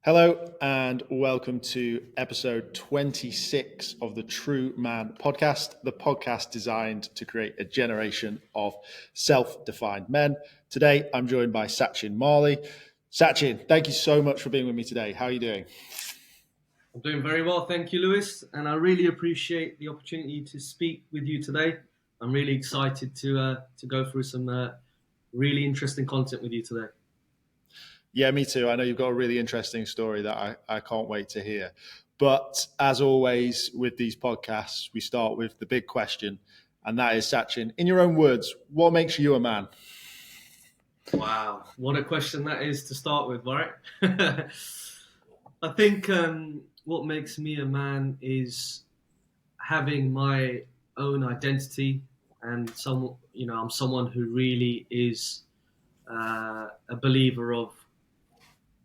Hello and welcome to episode 26 of the TRUUMAN Podcast, the podcast designed to create a generation of self-defined men. Today, I'm joined by Sachin Malhi. Sachin, thank you so much for being with me today. How are you doing? I'm doing very well, thank you, Lewis, and I really appreciate the opportunity to speak with you today. I'm really excited to go through some really interesting content with you today. Yeah, me too. I know you've got a really interesting story that I can't wait to hear. But as always with these podcasts, we start with the big question, and that is, Sachin, in your own words, what makes you a man? Wow, what a question that is to start with, right? I think what makes me a man is having my own identity, and I'm someone who really is a believer of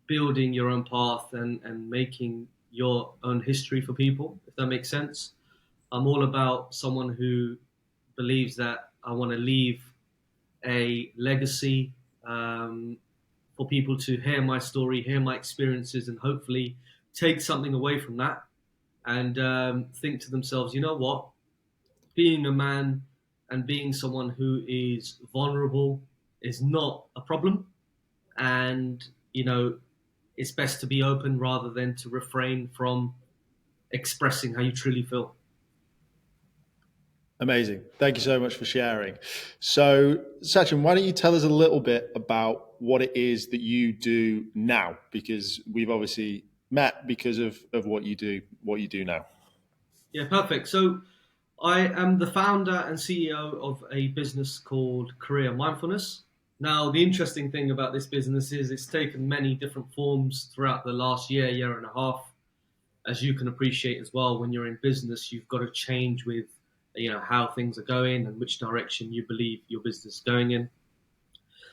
building your own path and making your own history for people, if that makes sense. I'm all about someone who believes that I want to leave a legacy for people to hear my story, hear my experiences, and hopefully take something away from that and think to themselves, you know what? Being a man and being someone who is vulnerable is not a problem. And, it's best to be open rather than to refrain from expressing how you truly feel. Amazing. Thank you so much for sharing. So, Sachin, why don't you tell us a little bit about what it is that you do now? Because we've obviously met because of what you do now. Yeah, perfect. So I am the founder and CEO of a business called Career Mindfulness. Now, the interesting thing about this business is it's taken many different forms throughout the last year and a half. As you can appreciate as well, when you're in business, you've got to change with how things are going and which direction you believe your business is going in.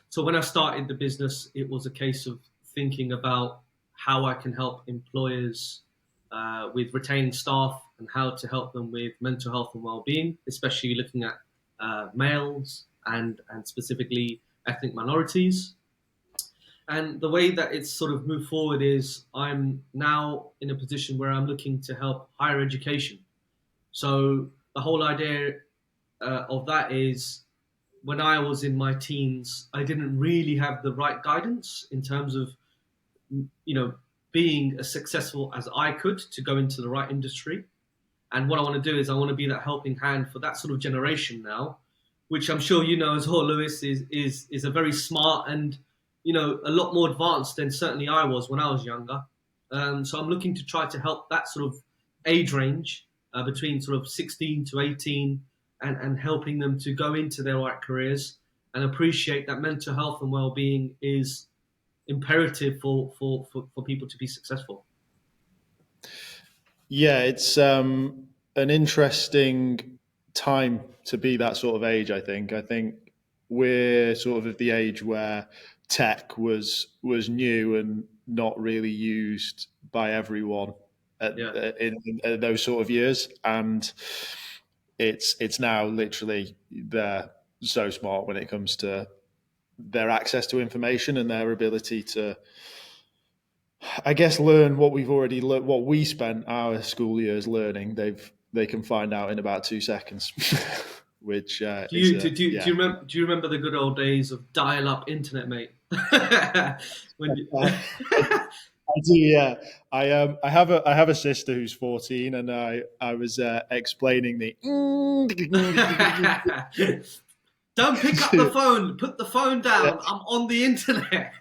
So when I started the business, it was a case of thinking about how I can help employers with retaining staff and how to help them with mental health and well-being, especially looking at males and specifically ethnic minorities. And the way that it's sort of moved forward is I'm now in a position where I'm looking to help higher education. So the whole idea of that is when I was in my teens, I didn't really have the right guidance in terms of, being as successful as I could to go into the right industry. And what I want to do is I want to be that helping hand for that sort of generation now, which I'm sure you know as well, Lewis, is a very smart and, a lot more advanced than certainly I was when I was younger. So I'm looking to try to help that sort of age range between sort of 16 to 18 and helping them to go into their right careers and appreciate that mental health and well-being is imperative for people to be successful. Yeah, it's an interesting time to be that sort of age, I think. I think we're sort of at the age where tech was new and not really used by everyone in those sort of years. And it's now literally they're so smart when it comes to their access to information and their ability to, I guess, learn what we've already learned, what we spent our school years learning. They can find out in about 2 seconds. Which do you remember the good old days of dial-up internet, mate? I do, yeah. I have a sister who's 14, and I was explaining the. Don't pick up the phone. Put the phone down. Yeah. I'm on the internet.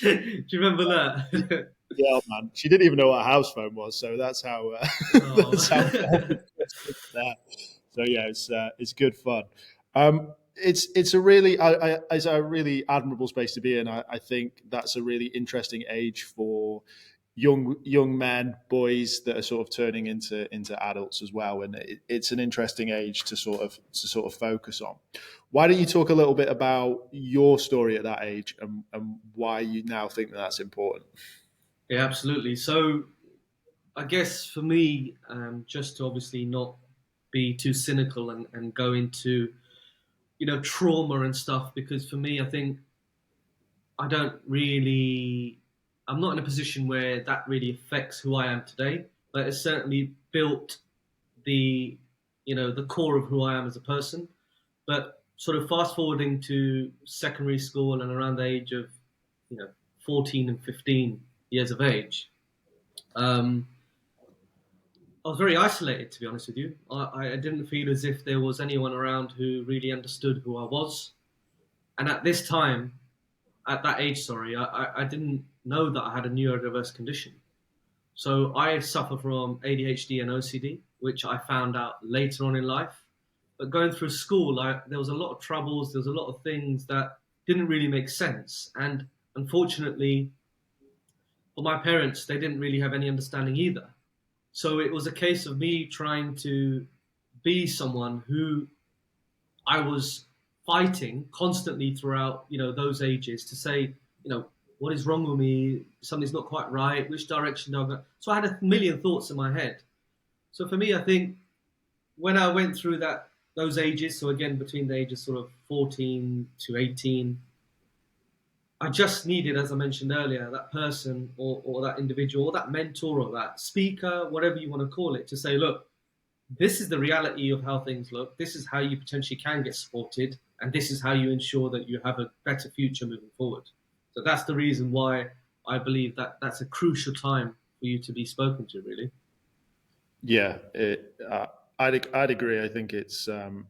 Do you remember that? Yeah, man. She didn't even know what a house phone was, so that's how. That's how. So yeah, it's good fun. It's a really it's a really admirable space to be in. I think that's a really interesting age for young men, boys that are sort of turning into adults as well, and it's an interesting age to sort of focus on. Why don't you talk a little bit about your story at that age and why you now think that that's important? Yeah, absolutely. So I guess for me, just to obviously not be too cynical and go into, trauma and stuff, because for me, I think I don't really I'm not in a position where that really affects who I am today, but it certainly built the the core of who I am as a person. But sort of fast forwarding to secondary school and around the age of you know 14 and 15 years of age, um, I was very isolated, to be honest with you. I didn't feel as if there was anyone around who really understood who I was. And at this time, at that age, sorry, I didn't know that I had a neurodiverse condition. So I suffer from ADHD and OCD, which I found out later on in life. But going through school, there was a lot of troubles. There was a lot of things that didn't really make sense. And unfortunately, for my parents, they didn't really have any understanding either. So it was a case of me trying to be someone who I was fighting constantly throughout, those ages to say, what is wrong with me? Something's not quite right. Which direction do I go? So I had a million thoughts in my head. So for me, I think when I went through those ages, so again between the ages sort of 14 to 18, I just needed, as I mentioned earlier, that person or that individual or that mentor or that speaker, whatever you want to call it, to say, look, this is the reality of how things look. This is how you potentially can get supported, and this is how you ensure that you have a better future moving forward. So that's the reason why I believe that that's a crucial time for you to be spoken to, really. Yeah, I'd agree. I think it's definitely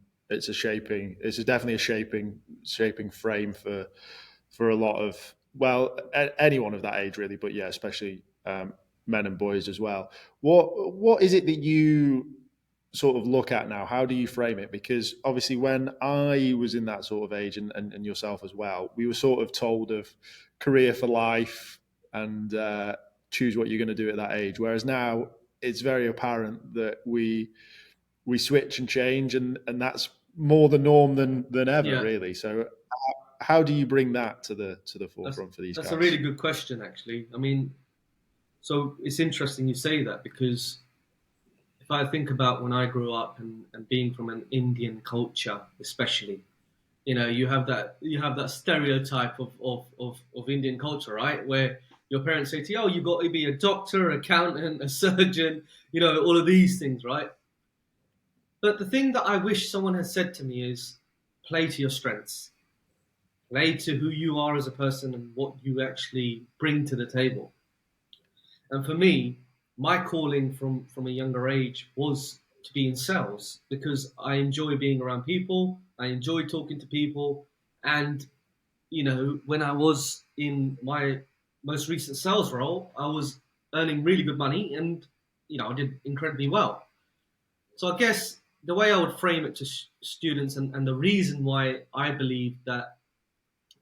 a shaping frame for a lot of, well, anyone of that age really, but yeah, especially men and boys as well. What is it that you sort of look at now? How do you frame it? Because obviously when I was in that sort of age, and yourself as well, we were sort of told of career for life and choose what you're going to do at that age. Whereas now it's very apparent that we switch and change, and that's more the norm than ever, Yeah, really. So how do you bring that to the that's forefront for these that's a guys? really good question, actually. I mean, so it's interesting you say that because if I think about when I grew up and being from an Indian culture, especially, you have that stereotype of Indian culture, right? Where your parents say to you, oh, you've got to be a doctor, accountant, a surgeon, all of these things, right? But the thing that I wish someone had said to me is play to your strengths, play to who you are as a person and what you actually bring to the table. And for me, my calling from a younger age was to be in sales because I enjoy being around people, I enjoy talking to people, and when I was in my most recent sales role, I was earning really good money and, I did incredibly well. So I guess the way I would frame it to students and the reason why I believe that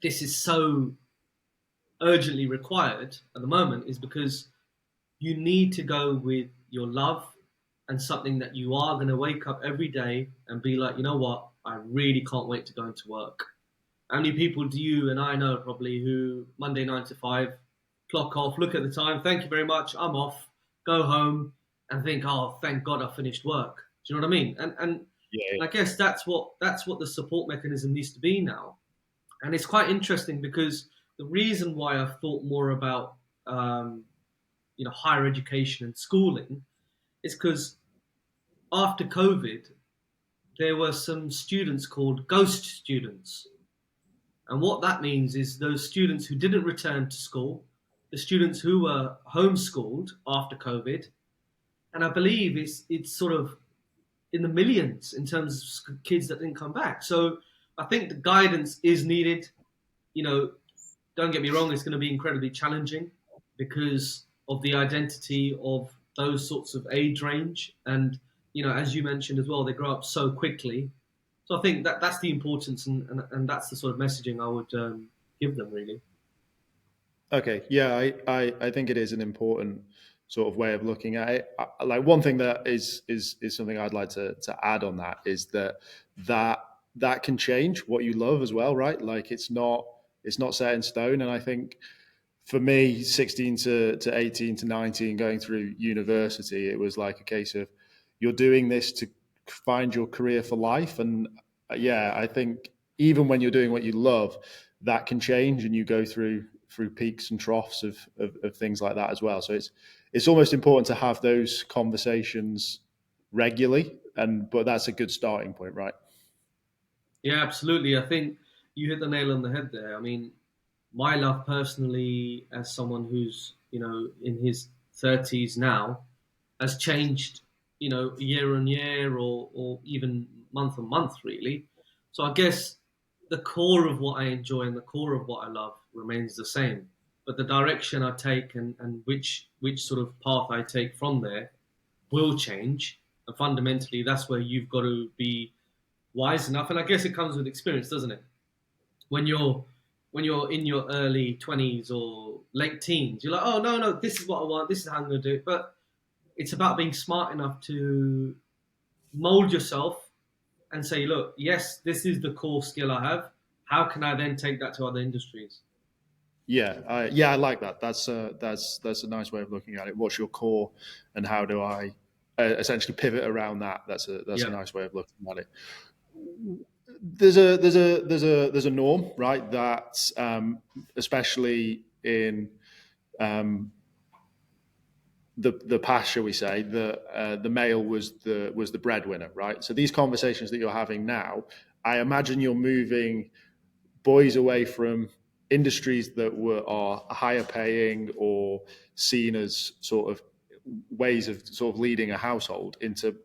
this is so urgently required at the moment is because you need to go with your love and something that you are going to wake up every day and be like, you know what, I really can't wait to go into work. How many people do you and I know probably who Monday 9 to 5 clock off, look at the time, thank you very much, I'm off, go home, and think, oh, thank God I finished work. Do you know what I mean? And Yeah, I guess that's what the support mechanism needs to be now. And it's quite interesting because the reason why I've thought more about higher education and schooling is because after COVID, there were some students called ghost students. And what that means is those students who didn't return to school, the students who were homeschooled after COVID, and I believe it's sort of in the millions in terms of kids that didn't come back. So I think the guidance is needed. You know, don't get me wrong, it's going to be incredibly challenging because of the identity of those sorts of age range. And, as you mentioned as well, they grow up so quickly. So I think that's the importance and that's the sort of messaging I would give them, really. okay. Yeah, I think it is an important sort of way of looking at it. Like one thing that is something I'd like to add on that is that that can change what you love as well, right? Like it's not set in stone. And I think for me, 16 to 18 to 19, going through university, it was like a case of you're doing this to find your career for life. And yeah, I think even when you're doing what you love, that can change and you go through through peaks and troughs of things like that as well. So it's almost important to have those conversations regularly, but that's a good starting point, right? Yeah, absolutely. I think you hit the nail on the head there. I mean, my love personally, as someone who's in his 30s now, has changed, year on year or even month on month, really. So I guess the core of what I enjoy and the core of what I love remains the same. But the direction I take and which sort of path I take from there will change. And fundamentally, that's where you've got to be wise enough. And I guess it comes with experience, doesn't it? When you're in your early 20s or late teens, you're like, oh no, this is what I want, this is how I'm going to do it. But it's about being smart enough to mold yourself and say, look, yes, this is the core skill I have. How can I then take that to other industries? Yeah, I like that. That's a nice way of looking at it. What's your core, and how do I essentially pivot around that? That's a Yeah. nice way of looking at it. There's a norm, right? That especially in the past, shall we say, the male was the breadwinner, right? So these conversations that you're having now, I imagine you're moving boys away from industries that are higher paying or seen as sort of ways of sort of leading a household into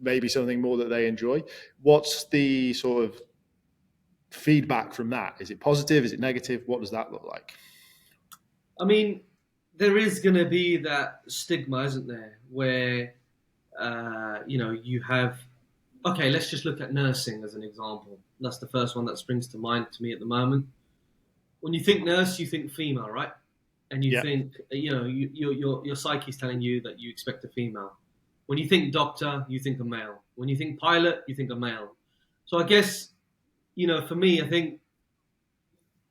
maybe something more that they enjoy. What's the sort of feedback from that? Is it positive? Is it negative? What does that look like? I mean, there is going to be that stigma, isn't there, where you have. Okay, let's just look at nursing as an example. That's the first one that springs to mind to me at the moment. When you think nurse, you think female, right? And you Yeah, think, your psyche's telling you that you expect a female. When you think doctor, you think a male. When you think pilot, you think a male. So I guess, for me, I think,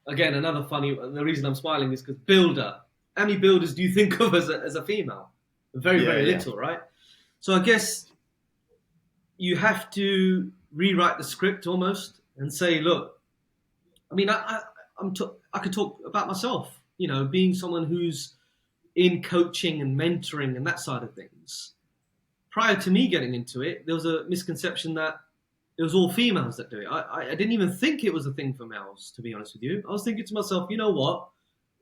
again, another funny, the reason I'm smiling is because builder. How many builders do you think of as a female? Very, yeah, very yeah, little, right? So I guess you have to rewrite the script almost and say, look, I mean, I could talk about myself, being someone who's in coaching and mentoring and that side of things. Prior to me getting into it, there was a misconception that it was all females that do it. I didn't even think it was a thing for males, to be honest with you. I was thinking to myself, you know what?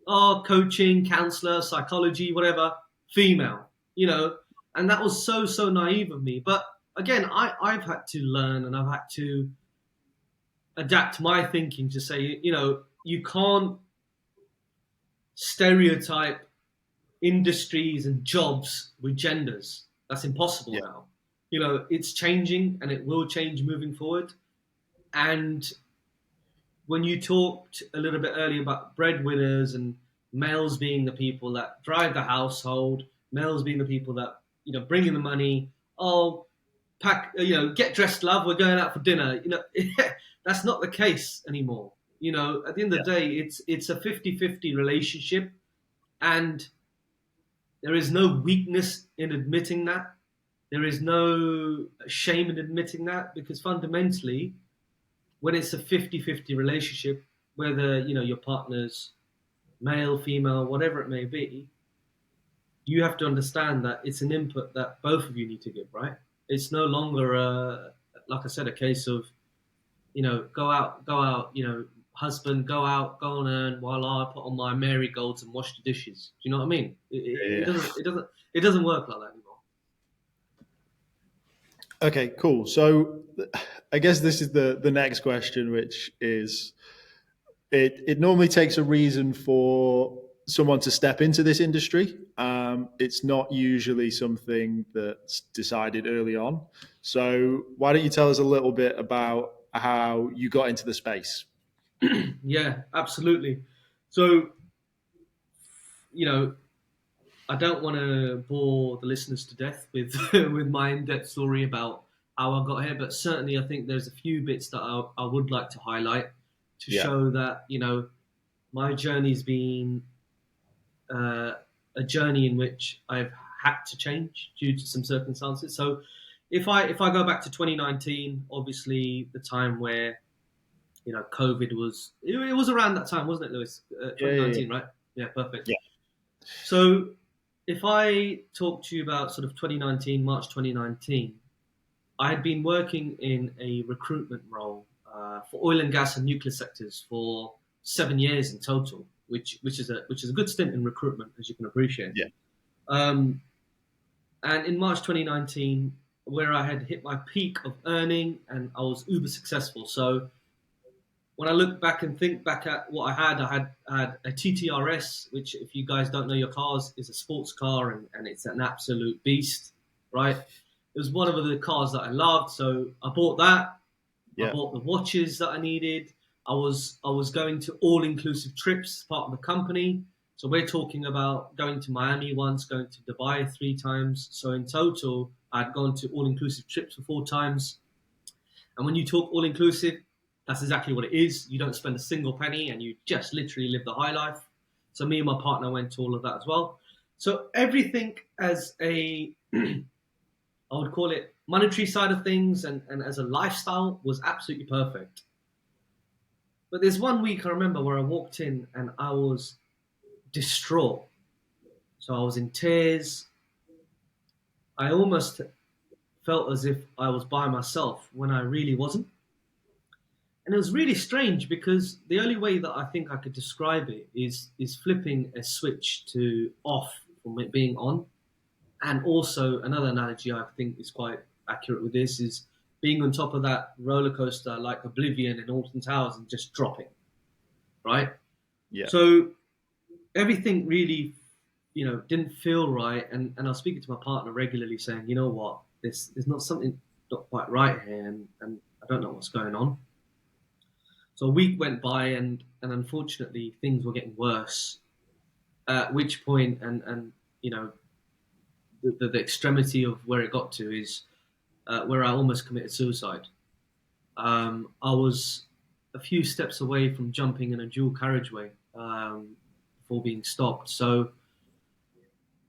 Oh, coaching, counselor, psychology, whatever, female, and that was so naive of me. But again, I've had to learn and I've had to adapt my thinking to say, you can't stereotype industries and jobs with genders. That's impossible yeah, now. It's changing and it will change moving forward. And when you talked a little bit earlier about breadwinners and males being the people that drive the household, males being the people that bring in the money. Oh, pack, get dressed, love. We're going out for dinner. That's not the case anymore. At the end of yeah, the day, it's a 50-50 relationship, and there is no weakness in admitting that. There is no shame in admitting that, because fundamentally, when it's a 50-50 relationship, whether your partner's male, female, whatever it may be, you have to understand that it's an input that both of you need to give, right? It's no longer like I said, a case of go out, husband, go out, go and earn while I put on my marigolds and wash the dishes. Do you know what I mean? yeah. It doesn't work like that anymore. Okay, cool. So I guess this is the next question, which is it normally takes a reason for someone to step into this industry. It's not usually something that's decided early on. So why don't you tell us a little bit about how you got into the space? Yeah, absolutely. So, you know, I don't want to bore the listeners to death with with my in-depth story about how I got here, but certainly I think there's a few bits that I would like to highlight to Yeah, show that my journey's been uh, a journey in which I've had to change due to some circumstances. So if I go back to 2019, obviously the time where COVID was, it was around that time, wasn't it, Lewis? yeah, yeah, 2019, right? Yeah, perfect. Yeah. So if I talk to you about sort of 2019, March 2019, I had been working in a recruitment role for oil and gas and nuclear sectors for 7 years in total, which is a good stint in recruitment, as you can appreciate. Yeah. Um, and in March 2019, where I had hit my peak of earning and I was uber successful. So when I look back and think back at what I had a TTRS, which, if you guys don't know your cars, is a sports car, and it's an absolute beast, right? It was one of the cars that I loved, so I bought that. I Yeah. bought the watches that I needed. I was going to all-inclusive trips, part of the company. So we're talking about going to Miami once, going to Dubai 3 times. So in total, I'd gone to all-inclusive trips for 4 times. And when you talk all inclusive, that's exactly what it is. You don't spend a single penny and you just literally live the high life. So me and my partner went to all of that as well. So everything as a, I would call it monetary side of things and as a lifestyle was absolutely perfect. But there's one week I remember where I walked in and I was distraught. So I was in tears. I almost felt as if I was by myself when I really wasn't. And it was really strange because the only way that I think I could describe it is flipping a switch to off from it being on. And also another analogy I think is quite accurate with this is being on top of that roller coaster like Oblivion in Alton Towers and just dropping, right? Yeah. So everything really, didn't feel right. And I was speaking to my partner regularly saying, you know what, there's not something not quite right here and I don't know what's going on. So a week went by, and unfortunately things were getting worse. At which point, and the extremity of where it got to is where I almost committed suicide. I was a few steps away from jumping in a dual carriageway before being stopped. So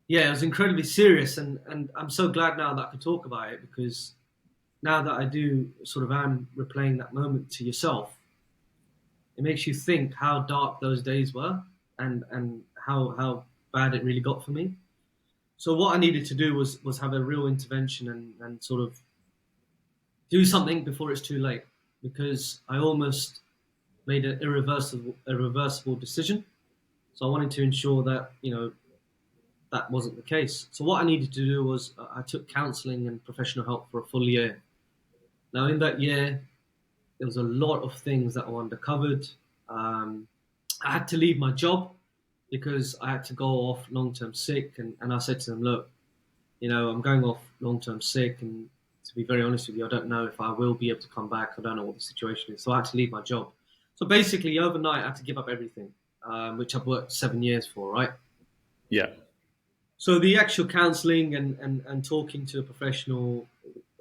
yeah, it was incredibly serious, and I'm so glad now that I could talk about it because now that I do sort of am replaying that moment to yourself, it makes you think how dark those days were and how bad it really got for me. So what I needed to do was have a real intervention and sort of do something before it's too late because I almost made an irreversible decision. So I wanted to ensure that that wasn't the case. So what I needed to do was I took counselling and professional help for a full year. Now in that year, there was a lot of things that were undercovered. I had to leave my job because I had to go off long-term sick. And I said to them, look, I'm going off long-term sick. And to be very honest with you, I don't know if I will be able to come back. I don't know what the situation is. So I had to leave my job. So basically, overnight, I had to give up everything, which I've worked 7 years for, right? Yeah. So the actual counselling and talking to a professional,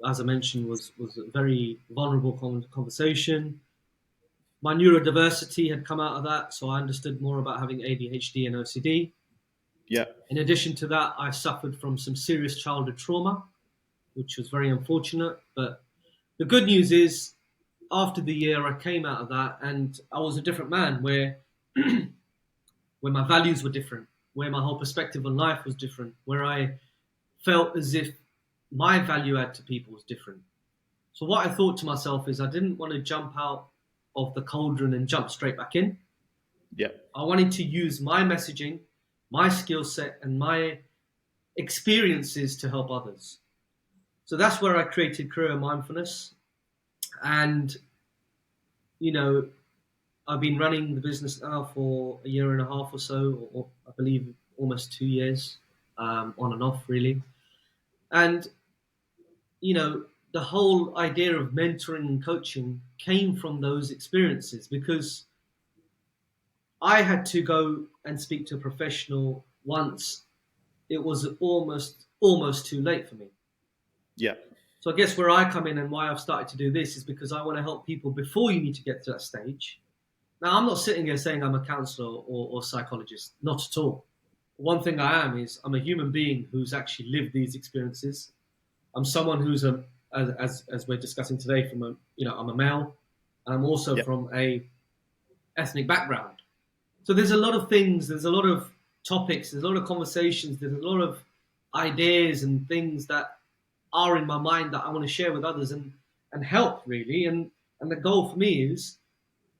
as I mentioned, was a very vulnerable conversation. My neurodiversity had come out of that, so I understood more about having ADHD and OCD. Yeah. In addition to that, I suffered from some serious childhood trauma, which was very unfortunate. But the good news is, after the year, I came out of that and I was a different man where my values were different, where my whole perspective on life was different, where I felt as if my value add to people was different. So what I thought to myself is I didn't want to jump out of the cauldron and jump straight back in. Yeah. I wanted to use my messaging, my skill set, and my experiences to help others. So that's where I created Career Mindfulness. And, I've been running the business now for a year and a half or so, or I believe almost 2 years, on and off, really. And, the whole idea of mentoring and coaching came from those experiences because I had to go and speak to a professional once it was almost too late for me. Yeah. So I guess where I come in and why I've started to do this is because I want to help people before you need to get to that stage. Now, I'm not sitting here saying I'm a counselor or psychologist, not at all. One thing I am is I'm a human being who's actually lived these experiences. I'm someone who's as we're discussing today, I'm a male, and I'm also Yeah. from a ethnic background. So there's a lot of things, there's a lot of topics, there's a lot of conversations, there's a lot of ideas and things that are in my mind that I want to share with others and help really. And the goal for me is,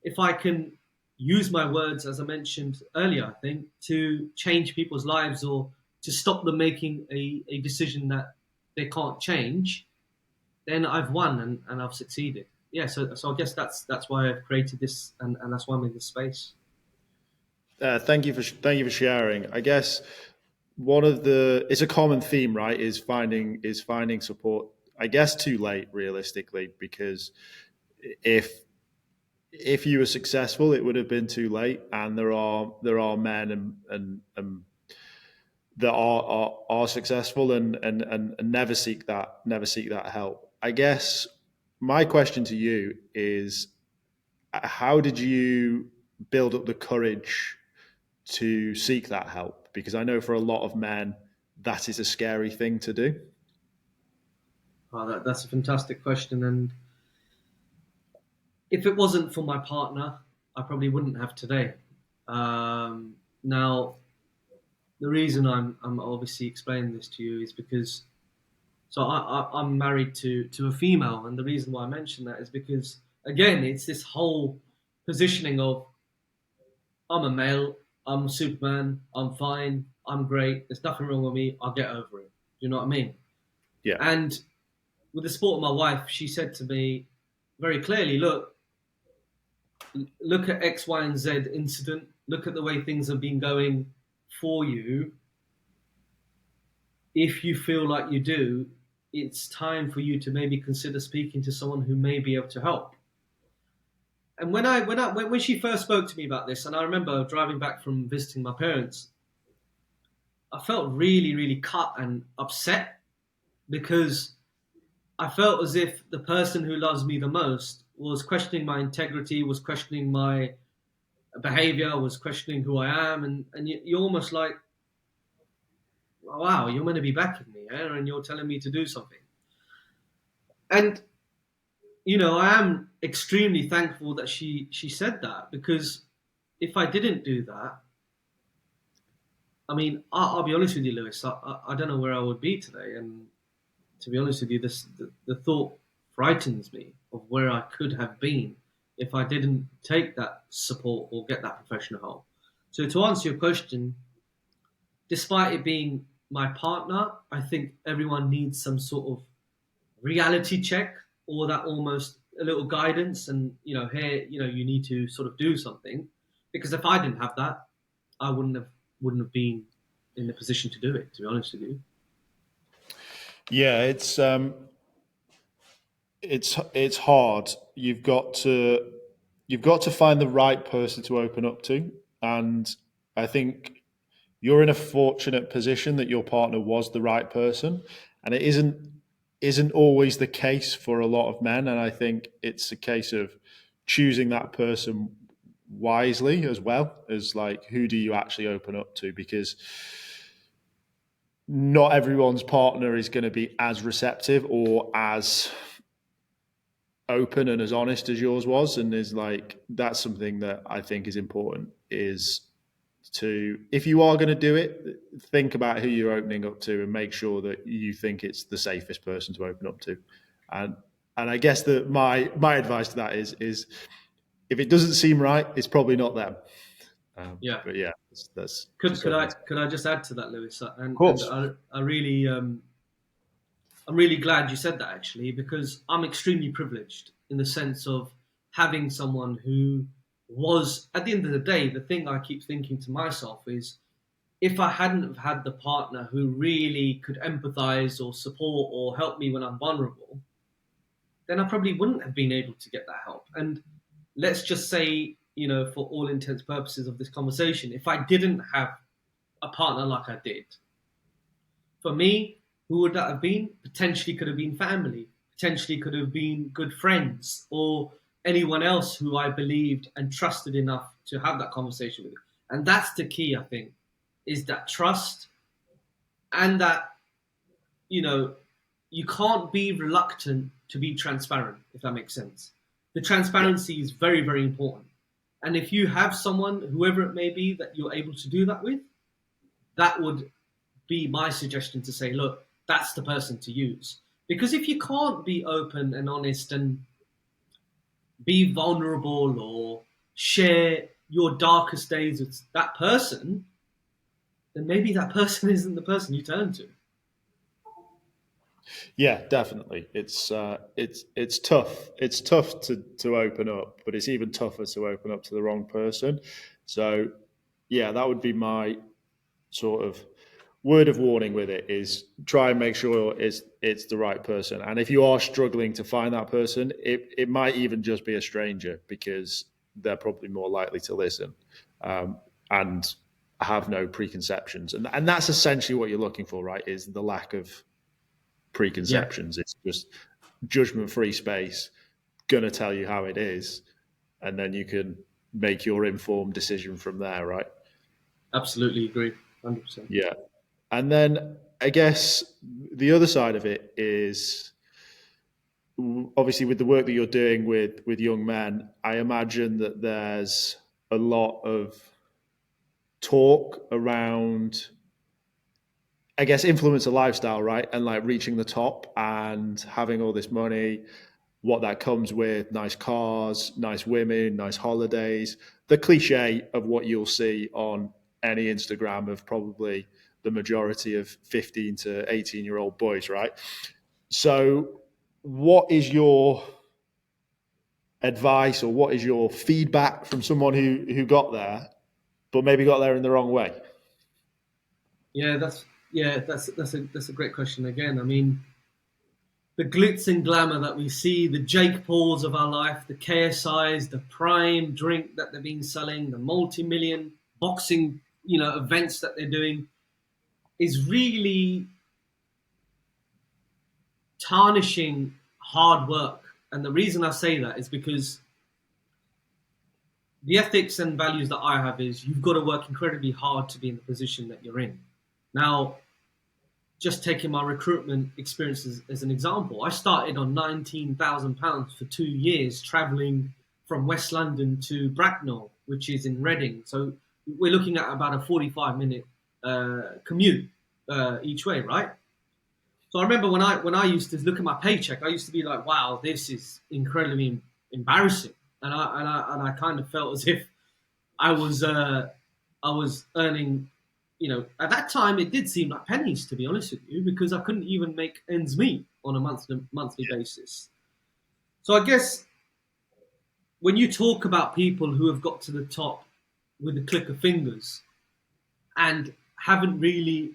if I can use my words, as I mentioned earlier, I think, to change people's lives or to stop them making a decision that they can't change, then I've won and I've succeeded. Yeah, so I guess that's why I've created this, and that's why I'm in this space. Thank you for sharing. I guess it's a common theme, right? Is finding support. I guess too late, realistically, because if if you were successful, it would have been too late. And there are men and that are successful and never seek that help. I guess my question to you is, how did you build up the courage to seek that help? Because I know for a lot of men, that is a scary thing to do. Oh, that's a fantastic question. And if it wasn't for my partner, I probably wouldn't have today. Now, the reason I'm obviously explaining this to you is because, so I'm married to a female, and the reason why I mention that is because, again, it's this whole positioning of, I'm a male, I'm Superman, I'm fine, I'm great, there's nothing wrong with me, I'll get over it. Do you know what I mean? Yeah, And with the support of my wife, she said to me very clearly, look at X, Y, and Z incident, look at the way things have been going for you. If you feel like you do, it's time for you to maybe consider speaking to someone who may be able to help. And when she first spoke to me about this, and I remember driving back from visiting my parents, I felt really, really cut and upset, because I felt as if the person who loves me the most was questioning my integrity, was questioning my behavior, was questioning who I am, and you're almost like, wow, you're meant to be backing me, eh? And you're telling me to do something. And I am extremely thankful that she said that, because if I didn't do that, I mean, I'll be honest with you, Lewis, I don't know where I would be today. And to be honest with you, the thought frightens me of where I could have been if I didn't take that support or get that professional help. So to answer your question, despite it being my partner, I think everyone needs some sort of reality check, or that almost a little guidance, and here, you need to sort of do something, because if I didn't have that, I wouldn't have been in the position to do it, to be honest with you. yeah. It's hard. You've got to find the right person to open up to, and I think you're in a fortunate position that your partner was the right person, and it isn't always the case for a lot of men. And I think it's a case of choosing that person wisely, as well as, like, who do you actually open up to, because not everyone's partner is going to be as receptive or as open and as honest as yours was. And is like, that's something that I think is important, is to, if you are going to do it, think about who you're opening up to and make sure that you think it's the safest person to open up to. And I guess that my advice to that is if it doesn't seem right, it's probably not them. Yeah. But yeah, that's Could just could what I it is. could I just add to that, Lewis? Of And course. I really I'm really glad you said that, actually, because I'm extremely privileged in the sense of having someone who was, at the end of the day, the thing I keep thinking to myself is, if I hadn't have had the partner who really could empathize or support or help me when I'm vulnerable, then I probably wouldn't have been able to get that help. And let's just say, for all intents and purposes of this conversation, if I didn't have a partner like I did, for me, who would that have been? Potentially could have been family, potentially could have been good friends, or anyone else who I believed and trusted enough to have that conversation with. And that's the key, I think, is that trust, and that, you know, you can't be reluctant to be transparent, if that makes sense. The Yeah. transparency is very, very important. And if you have someone, whoever it may be, that you're able to do that with, that would be my suggestion to say, look, that's the person to use. Because if you can't be open and honest and be vulnerable or share your darkest days with that person, then maybe that person isn't the person you turn to. Yeah, definitely. It's tough. It's tough to open up, but it's even tougher to open up to the wrong person. So yeah, that would be my sort of word of warning with it, is try and make sure it's the right person. And if you are struggling to find that person, it might even just be a stranger, because they're probably more likely to listen, and have no preconceptions. And that's essentially what you're looking for, right? Is the lack of Yeah, preconceptions. It's just judgment-free space, gonna tell you how it is, and then you can make your informed decision from there, right? absolutely agree. 100%. Yeah. And then I guess the other side of it is, obviously, with the work that you're doing with young men, I imagine that there's a lot of talk around, I guess, influencer lifestyle, right? And like reaching the top and having all this money, what that comes with: nice cars, nice women, nice holidays, the cliche of what you'll see on any Instagram of probably the majority of 15 to 18-year-old boys, right? So, what is your advice, or what is your feedback from someone who got there, but maybe got there in the wrong way? That's a great question again. I mean, the glitz and glamour that we see, the Jake Pauls of our life, the KSIs, the prime drink that they've been selling, the multi-million boxing, events that they're doing, is really tarnishing hard work. And the reason I say that is because the ethics and values that I have is you've got to work incredibly hard to be in the position that you're in. Now, just taking my recruitment experiences as an example, I started on £19,000 for 2 years traveling from West London to Bracknell, which is in Reading. So we're looking at about a 45-minute commute each way, right? So I remember when I used to look at my paycheck, I used to be like, "Wow, this is incredibly embarrassing," and I kind of felt as if I was I was earning, at that time it did seem like pennies, to be honest with you, because I couldn't even make ends meet on a monthly basis. So I guess when you talk about people who have got to the top with a click of fingers and haven't really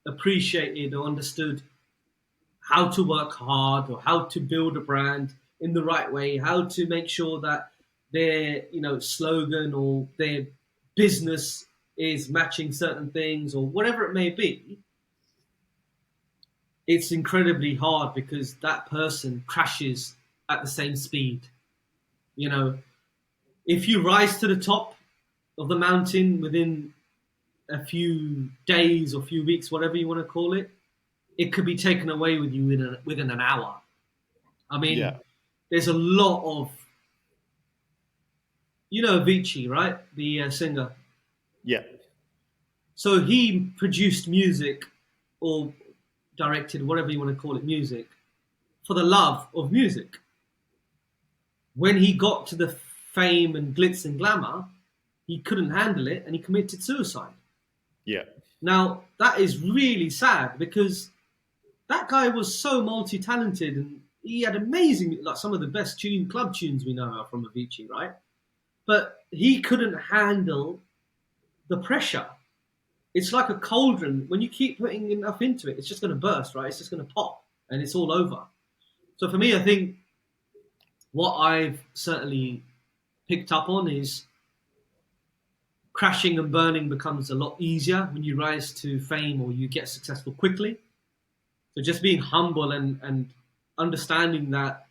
appreciated or understood how to work hard or how to build a brand in the right way, how to make sure that their slogan or their business is matching certain things or whatever it may be, it's incredibly hard because that person crashes at the same speed. You know, if you rise to the top of the mountain within a few days or few weeks, whatever you want to call it, it could be taken away with you within an hour. I mean, Yeah. there's a lot of, Avicii, right? The singer. Yeah. So he produced music or directed, whatever you want to call it, music for the love of music. When he got to the fame and glitz and glamour, he couldn't handle it and he committed suicide. Yeah. Now, that is really sad because that guy was so multi-talented and he had amazing, like some of the best club tunes we know are from Avicii, right? But he couldn't handle the pressure. It's like a cauldron. When you keep putting enough into it, it's just going to burst, right? It's just going to pop and it's all over. So for me, I think what I've certainly picked up on is crashing and burning becomes a lot easier when you rise to fame or you get successful quickly. So just being humble and understanding that,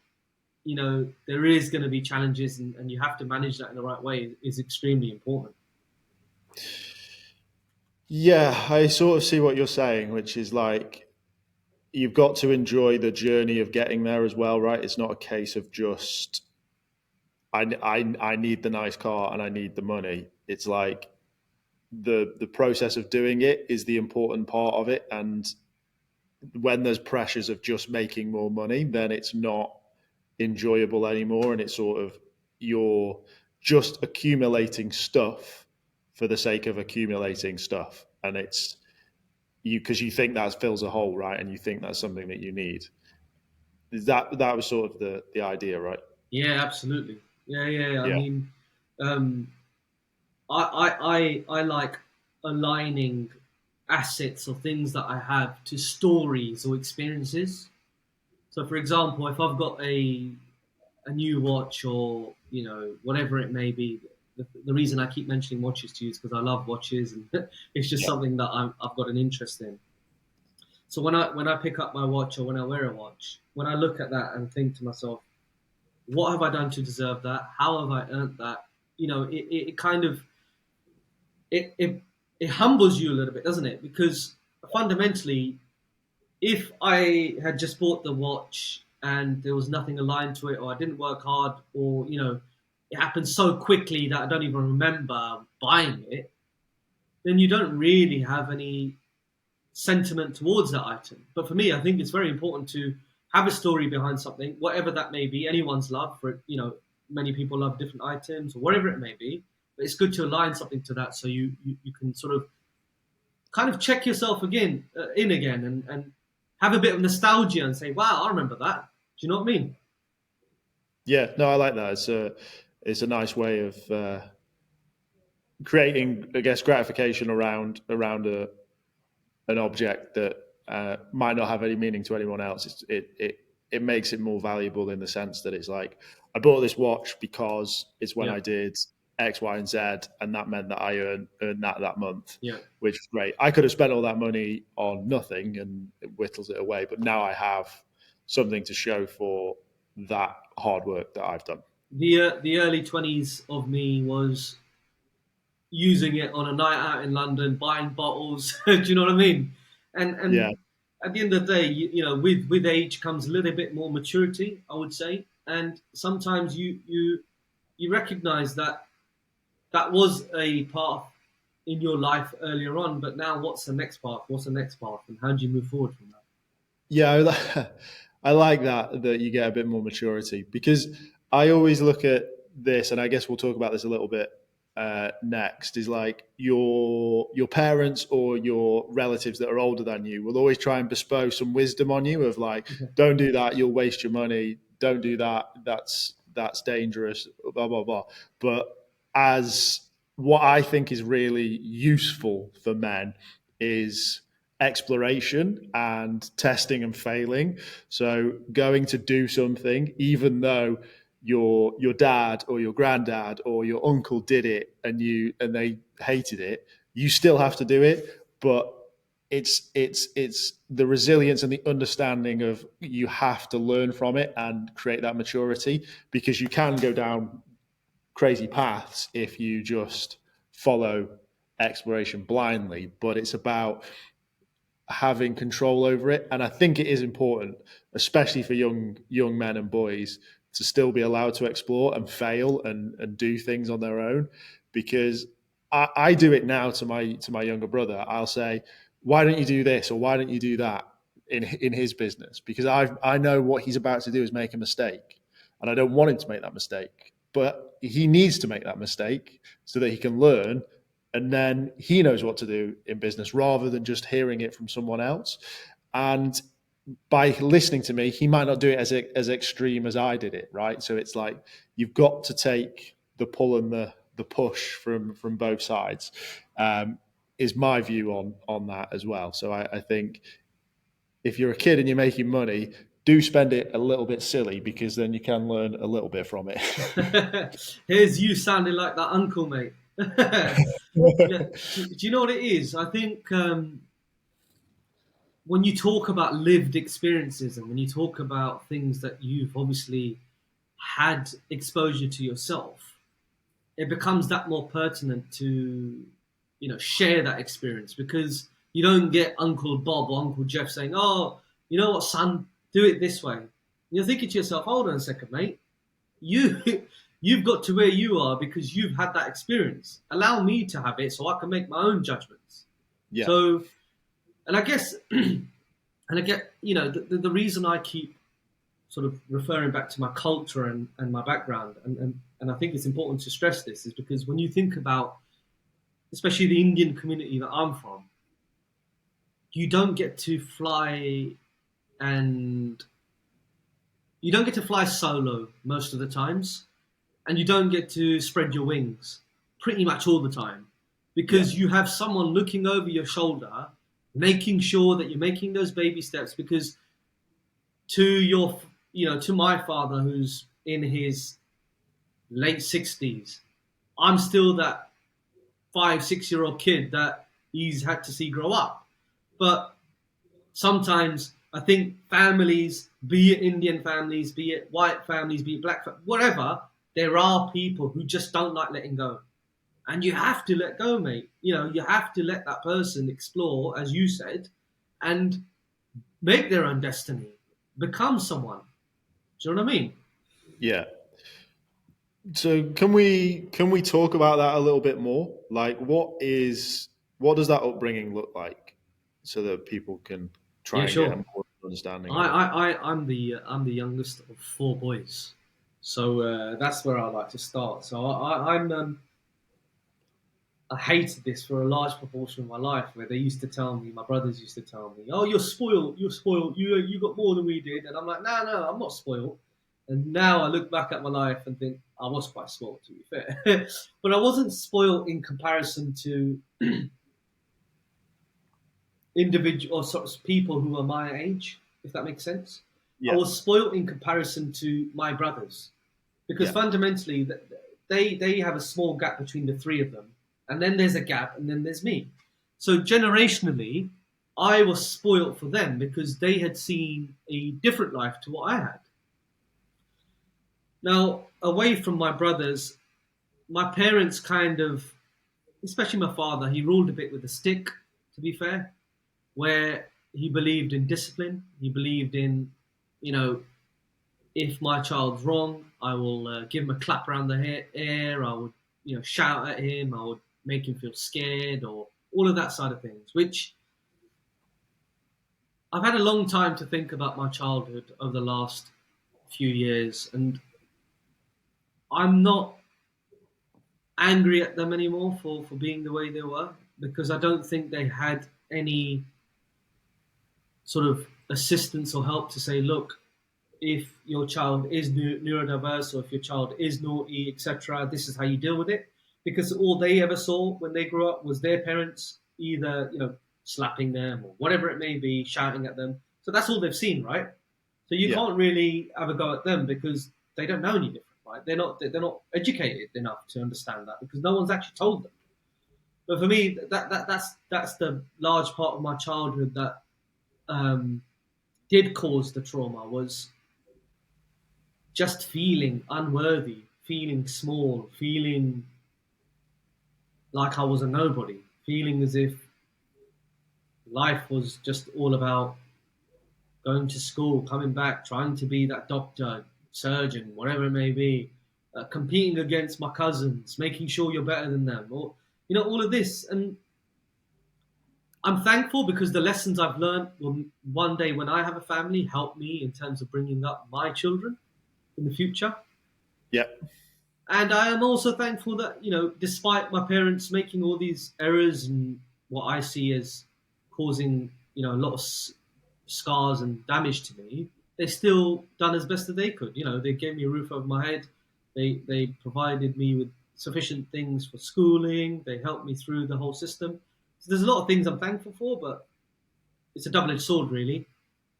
there is going to be challenges and you have to manage that in the right way is extremely important. Yeah, I sort of see what you're saying, which is like, you've got to enjoy the journey of getting there as well, right? It's not a case of just I need the nice car and I need the money. It's like the process of doing it is the important part of it. And when there's pressures of just making more money, then it's not enjoyable anymore. And it's sort of, you're just accumulating stuff for the sake of accumulating stuff. And it's because you think that fills a hole, right? And you think that's something that you need. That was sort of the idea, right? Yeah, absolutely. Yeah. I Yeah. mean, um, I like aligning assets or things that I have to stories or experiences. So, for example, if I've got a new watch or whatever it may be, the reason I keep mentioning watches to you is because I love watches and it's just Yeah. something that I've got an interest in. So when I pick up my watch or when I wear a watch, when I look at that and think to myself, what have I done to deserve that? How have I earned that? It kind of it humbles you a little bit, doesn't it? Because fundamentally, if I had just bought the watch and there was nothing aligned to it, or I didn't work hard, or it happened so quickly that I don't even remember buying it, then you don't really have any sentiment towards that item. But for me, I think it's very important to have a story behind something, whatever that may be. Anyone's love for it, many people love different items or whatever it may be. But it's good to align something to that, so you can sort of kind of check yourself again in again and have a bit of nostalgia and say, "Wow, I remember that." Do you know what I mean? Yeah, no, I like that. It's a nice way of creating, I guess, gratification around an object that might not have any meaning to anyone else. It makes it more valuable in the sense that it's like, I bought this watch because it's when Yeah, I did X, Y, and Z, and that meant that I earned that month, yeah. which is great. I could have spent all that money on nothing and it whittles it away, but now I have something to show for that hard work that I've done. The early 20s of me was using it on a night out in London, buying bottles. Do you know what I mean? Yeah, And at the end of the day, with age comes a little bit more maturity, I would say. And sometimes you recognize that that was a path in your life earlier on, but now what's the next path? What's the next path, and how do you move forward from that? yeah, I like that you get a bit more maturity, because I always look at this, and I guess we'll talk about this a little bit next. Is like your parents or your relatives that are older than you will always try and bestow some wisdom on you of like, don't do that, you'll waste your money. Don't do that, that's dangerous. Blah blah blah. But as what I think is really useful for men is exploration and testing and failing. So going to do something, even though your dad or your granddad or your uncle did it and they hated it, you still have to do it. But it's the resilience and the understanding of you have to learn from it and create that maturity, because you can go down crazy paths if you just follow exploration blindly. But it's about having control over it. And I think it is important, especially for young men and boys, to still be allowed to explore and fail and do things on their own. Because I do it now to my younger brother. I'll say, why don't you do this or why don't you do that in his business? Because I know what he's about to do is make a mistake, and I don't want him to make that mistake. But he needs to make that mistake so that he can learn, and then he knows what to do in business rather than just hearing it from someone else. And by listening to me, he might not do it as extreme as I did it, right? So it's like you've got to take the pull and the push from both sides. Is my view on that as well. So I think if you're a kid and you're making money, do spend it a little bit silly, because then you can learn a little bit from it. Here's you sounding like that uncle, mate. Yeah. Do you know what it is? I think when you talk about lived experiences and when you talk about things that you've obviously had exposure to yourself, it becomes that more pertinent to share that experience, because you don't get Uncle Bob or Uncle Jeff saying, "Oh, you know what, son, do it this way." And you're thinking to yourself, "Hold on a second, mate. You you've got to where you are because you've had that experience. Allow me to have it so I can make my own judgments. Yeah. So, and I guess, and I get, the reason I keep sort of referring back to my culture and my background, and I think it's important to stress this, is because when you think about, especially the Indian community that I'm from, you don't get to fly and you don't get to fly solo most of the times, and you don't get to spread your wings pretty much all the time, because you have someone looking over your shoulder, making sure that you're making those baby steps. Because to my father, who's in his late 60s, I'm still that 5-6 year old kid that he's had to see grow up. But sometimes I think families, be it Indian families, be it white families, be it black families, whatever, there are people who just don't like letting go. And you have to let go, mate. You have to let that person explore, as you said, and make their own destiny, become someone. Do you know what I mean? Yeah. So can we talk about that a little bit more? Like, what does that upbringing look like, so that people can try and get a more understanding? I'm the youngest of 4 boys, so that's where I like to start. So I hated this for a large proportion of my life, where they used to tell me, my brothers used to tell me, "Oh, you're spoiled. You got more than we did," and I'm like, "No, I'm not spoiled." And now I look back at my life and think I was quite spoiled, to be fair, but I wasn't spoiled in comparison to individual or sort of people who are my age, if that makes sense. Yeah. I was spoiled in comparison to my brothers, because fundamentally they have a small gap between the 3 of them, and then there's a gap, and then there's me. So generationally, I was spoiled for them because they had seen a different life to what I had. Now, away from my brothers, my parents kind of, especially my father, he ruled a bit with a stick, to be fair, where he believed in discipline. He believed in, if my child's wrong, I will give him a clap around the ear. I would, shout at him. I would make him feel scared, or all of that side of things, which I've had a long time to think about my childhood over the last few years, and I'm not angry at them anymore for being the way they were, because I don't think they had any sort of assistance or help to say, look, if your child is neurodiverse, or if your child is naughty, etc., this is how you deal with it. Because all they ever saw when they grew up was their parents either, slapping them or whatever it may be, shouting at them. So that's all they've seen, right? So you can't really have a go at them because they don't know any different, right? They're not educated enough to understand that, because no one's actually told them. But for me, that's the large part of my childhood that did cause the trauma, was just feeling unworthy, feeling small, feeling like I was a nobody, feeling as if life was just all about going to school, coming back, trying to be that doctor, surgeon, whatever it may be, competing against my cousins, making sure you're better than them, or all of this. And I'm thankful because the lessons I've learned will one day, when I have a family, help me in terms of bringing up my children in the future. Yeah. And I am also thankful that, despite my parents making all these errors and what I see as causing, a lot of scars and damage to me, they still done as best as they could. They gave me a roof over my head. They provided me with sufficient things for schooling. They helped me through the whole system. So there's a lot of things I'm thankful for, but it's a double-edged sword, really,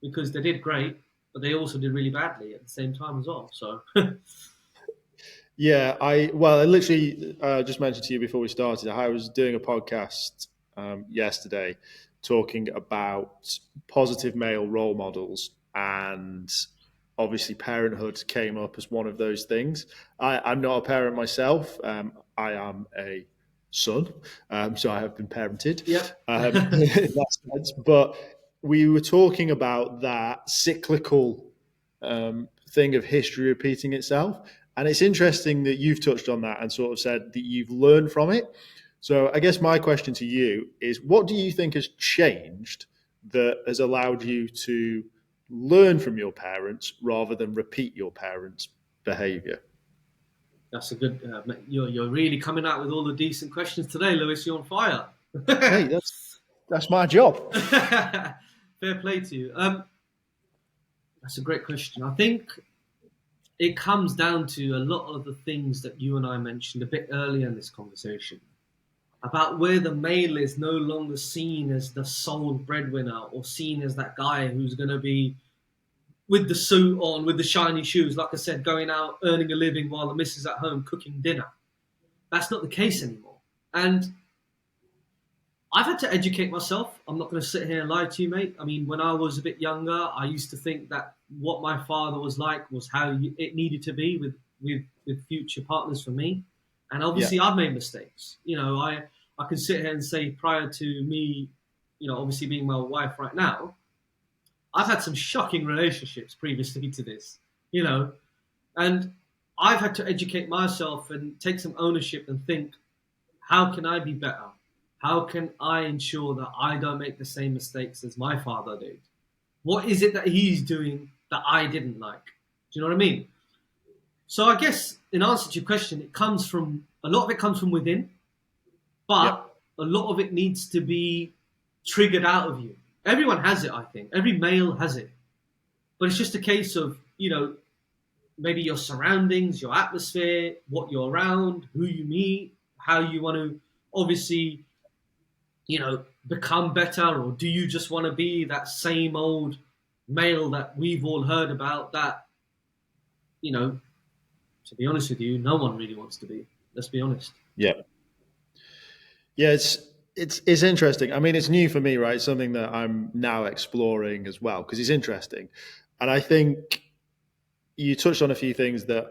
because they did great, but they also did really badly at the same time as well. So... Yeah, I literally just mentioned to you before we started, I was doing a podcast yesterday talking about positive male role models, and obviously parenthood came up as one of those things. I'm not a parent myself. I am a son, so I have been parented. Yep. In that sense. But we were talking about that cyclical thing of history repeating itself. And it's interesting that you've touched on that and sort of said that you've learned from it. So I guess my question to you is, what do you think has changed that has allowed you to learn from your parents rather than repeat your parents' behaviour? That's a good. You're really coming out with all the decent questions today, Lewis. You're on fire. Hey, that's my job. Fair play to you. That's a great question. I think it comes down to a lot of the things that you and I mentioned a bit earlier in this conversation about where the male is no longer seen as the sole breadwinner or seen as that guy who's going to be with the suit on, with the shiny shoes, like I said, going out, earning a living while the missus at home cooking dinner. That's not the case anymore. And I've had to educate myself. I'm not going to sit here and lie to you, mate. I mean, when I was a bit younger, I used to think that what my father was like was how it needed to be with future partners for me. And obviously, I've made mistakes. I can sit here and say prior to me, obviously being my wife right now, I've had some shocking relationships previously to this, and I've had to educate myself and take some ownership and think, how can I be better? How can I ensure that I don't make the same mistakes as my father did? What is it that he's doing that I didn't like? Do you know what I mean? So I guess in answer to your question, a lot of it comes from within, but a lot of it needs to be triggered out of you. Everyone has it, I think. Every male has it. But it's just a case of, maybe your surroundings, your atmosphere, what you're around, who you meet, how you want to obviously, become better, or do you just want to be that same old male that we've all heard about that, to be honest with you, no one really wants to be. Let's be honest. Yeah. Yeah, it's interesting. I mean, it's new for me, right? It's something that I'm now exploring as well because it's interesting. And I think you touched on a few things that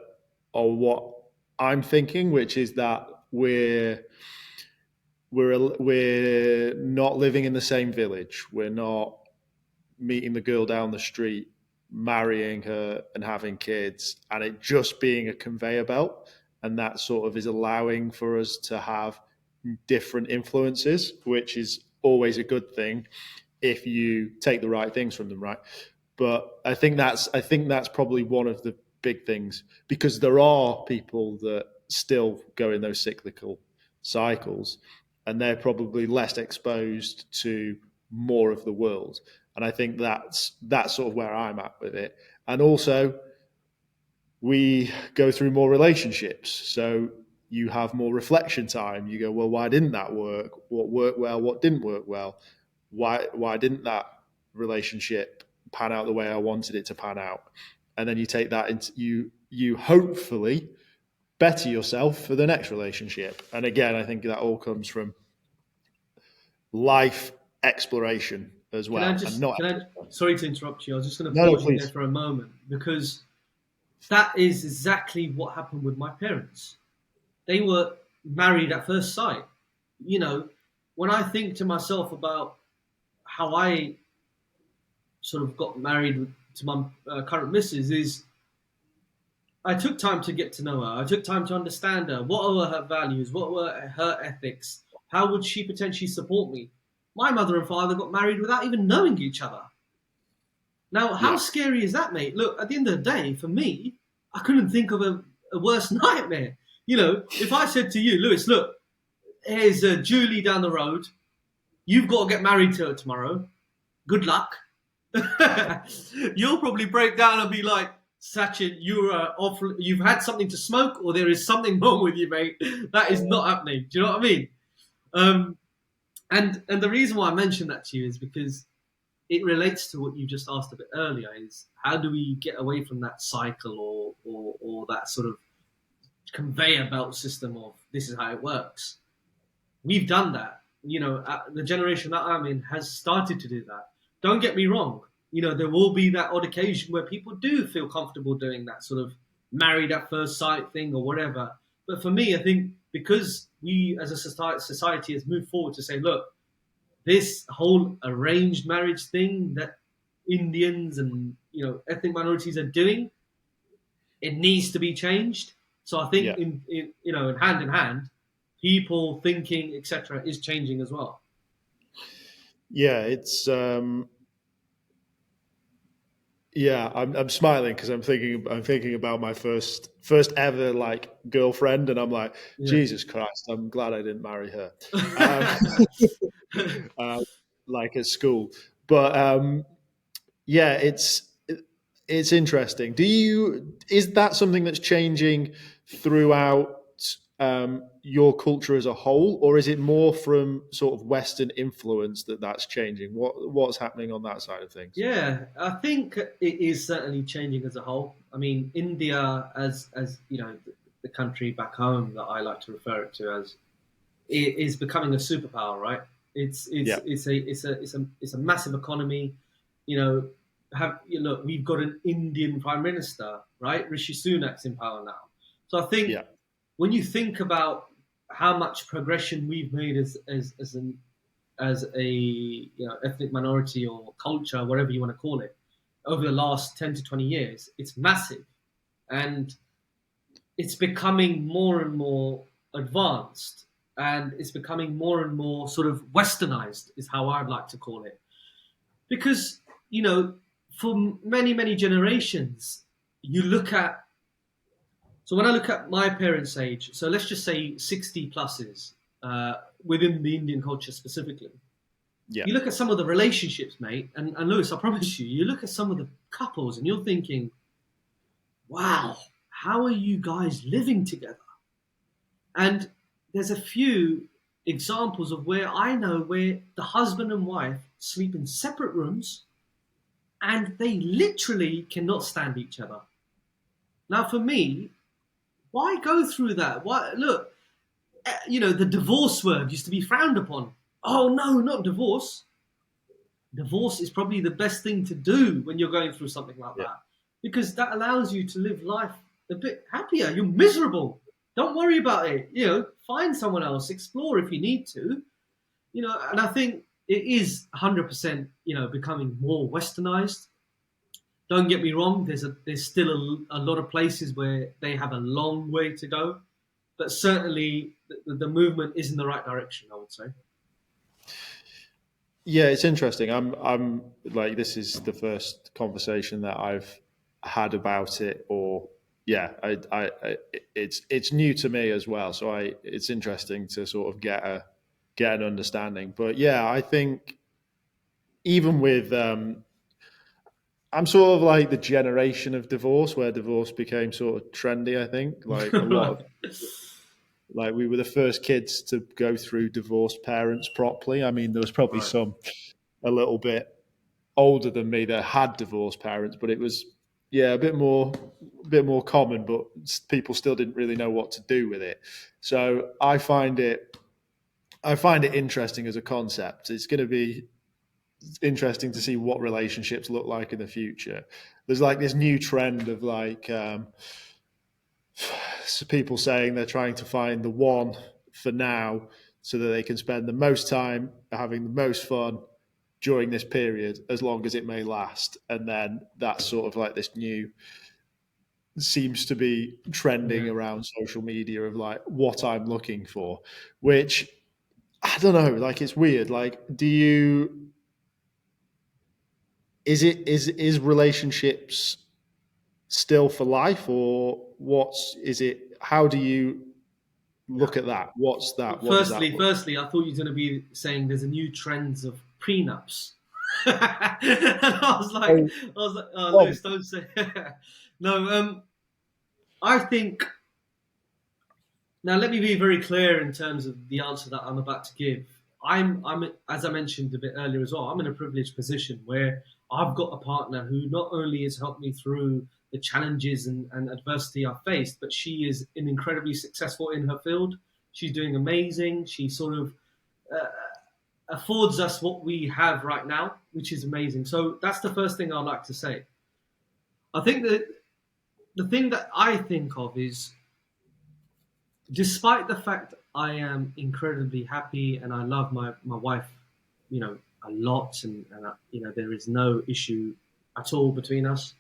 are what I'm thinking, which is that we're not living in the same village. We're not meeting the girl down the street, marrying her and having kids, and it just being a conveyor belt. And that sort of is allowing for us to have different influences, which is always a good thing if you take the right things from them, right? But I think that's probably one of the big things, because there are people that still go in those cyclical cycles, and they're probably less exposed to more of the world. And I think that's sort of where I'm at with it. And also, we go through more relationships. So you have more reflection time. You go, well, why didn't that work? What worked well? What didn't work well? Why didn't that relationship pan out the way I wanted it to pan out? And then you take that into you hopefully better yourself for the next relationship. And again, I think that all comes from life exploration as well. Sorry to interrupt you. I was just going to pause you there for a moment, because that is exactly what happened with my parents. They were married at first sight. When I think to myself about how I sort of got married to my current missus, is I took time to get to know her. I took time to understand her. What were her values? What were her ethics? How would she potentially support me? My mother and father got married without even knowing each other. Now, how scary is that, mate? Look, at the end of the day, for me, I couldn't think of a worse nightmare. If I said to you, Lewis, look, here's Julie down the road. You've got to get married to her tomorrow. Good luck. You'll probably break down and be like, Sachin, you've had something to smoke, or there is something wrong with you, mate. That is not happening. Do you know what I mean? And the reason why I mentioned that to you is because it relates to what you just asked a bit earlier, is how do we get away from that cycle or that sort of conveyor belt system of this is how it works. We've done that. The generation that I'm in has started to do that. Don't get me wrong. There will be that odd occasion where people do feel comfortable doing that sort of married at first sight thing or whatever. But for me, I think because we as a society has moved forward to say, look, this whole arranged marriage thing that Indians and ethnic minorities are doing, it needs to be changed. So I think Yeah. in hand in hand, people thinking, etc., is changing as well. Yeah, it's yeah, I'm smiling because I'm thinking about my first ever like girlfriend, and I'm like, Yeah. Jesus Christ, I'm glad I didn't marry her. Um, uh, like at school, but yeah, it's interesting. Is that something that's changing throughout your culture as a whole, or is it more from sort of Western influence that's changing? What's happening on that side of things? Yeah, I think it is certainly changing as a whole. I mean, India, as the country back home that I like to refer it to as, it is becoming a superpower, right? Yeah, It's a massive economy. You know, we've got an Indian Prime Minister, right? Rishi Sunak's in power now. So I think yeah, when you think about how much progression we've made as a ethnic minority or culture, whatever you want to call it, over the last 10 to 20 years, it's massive, and it's becoming more and more advanced, and it's becoming more and more sort of westernized, is how I'd like to call it. Because for many generations, you look at so when I look at my parents' age, so let's just say 60 pluses, within the Indian culture specifically. yeah, You look at some of the relationships, mate, and Lewis, I promise you look at some of the couples and you're thinking, wow, how are you guys living together? And there's a few examples of where I know where the husband and wife sleep in separate rooms and they literally cannot stand each other. Now, for me, why go through that? Why look? The divorce word used to be frowned upon. Oh no, not divorce. Divorce is probably the best thing to do when you're going through something like yeah, that, because that allows you to live life a bit happier. You're miserable. Don't worry about it. Find someone else, explore if you need to. And I think it is 100%, becoming more westernized. Don't get me wrong. There's still a lot of places where they have a long way to go, but certainly the movement is in the right direction, I would say. yeah. It's interesting. I'm like, this is the first conversation that I've had about it, or yeah, it's new to me as well. So it's interesting to sort of get an understanding. But yeah, I think even with I'm sort of like the generation of divorce where divorce became sort of trendy. I think like a lot Right. of like we were the first kids to go through divorced parents properly. I mean, there was probably Right. some a little bit older than me that had divorced parents, but it was yeah a bit more common. But people still didn't really know what to do with it. So I find it interesting as a concept. It's going to be interesting to see what relationships look like in the future. There's like this new trend of like people saying they're trying to find the one for now so that they can spend the most time having the most fun during this period as long as it may last. And then that's sort of like this new seems to be trending Yeah. around social media of like what I'm looking for, which I don't know, like it's weird. Like, do you is relationships still for life, or what's is it? How do you Yeah. look at that? What's that? Well, What does that look? firstly, I thought you were going to be saying there's a new trends of prenups. And I was like, oh, Oh, Lewis, don't say. No, I think now let me be very clear in terms of the answer that I'm about to give. I'm, as I mentioned a bit earlier as well. I'm in a privileged position where I've got a partner who not only has helped me through the challenges and adversity I've faced, but she is incredibly successful in her field. She's doing amazing. She sort of uh, affords us what we have right now, which is amazing. So that's the first thing I'd like to say. I think that the thing that I think of is, despite the fact I am incredibly happy and I love my wife, a lot, and there is no issue at all between us.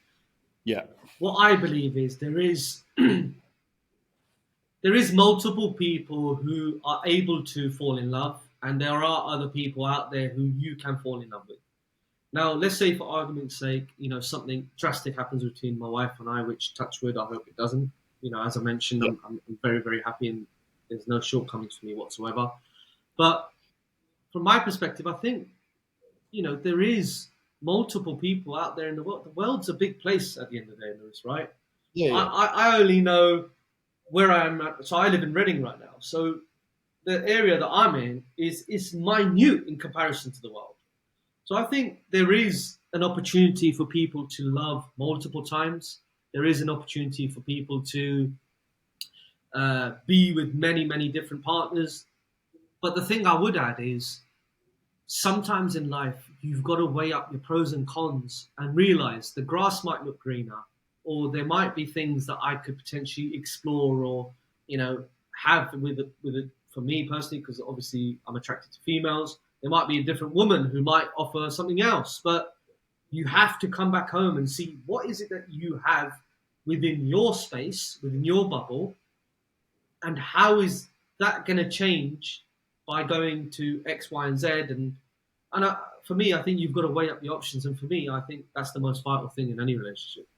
yeah, What I believe is there is there is multiple people who are able to fall in love, and there are other people out there who you can fall in love with. Now, let's say, for argument's sake, something drastic happens between my wife and I, which, touch wood, I hope it doesn't. As I mentioned, I'm very, very happy, and there's no shortcomings for me whatsoever. But from my perspective, I think, there is multiple people out there in the world. The world's a big place at the end of the day, Lewis, right? Yeah, yeah. I only know where I am at. So I live in Reading right now. So the area that I'm in is minute in comparison to the world. So I think there is an opportunity for people to love multiple times. There is an opportunity for people to be with many, many different partners. But the thing I would add is, sometimes in life, you've got to weigh up your pros and cons and realize the grass might look greener, or there might be things that I could potentially explore or, have with it. For me personally, because obviously I'm attracted to females, there might be a different woman who might offer something else. But you have to come back home and see what is it that you have within your space, within your bubble, and how is that going to change by going to X, Y, and Z. And for me, I think you've got to weigh up the options. And for me, I think that's the most vital thing in any relationship.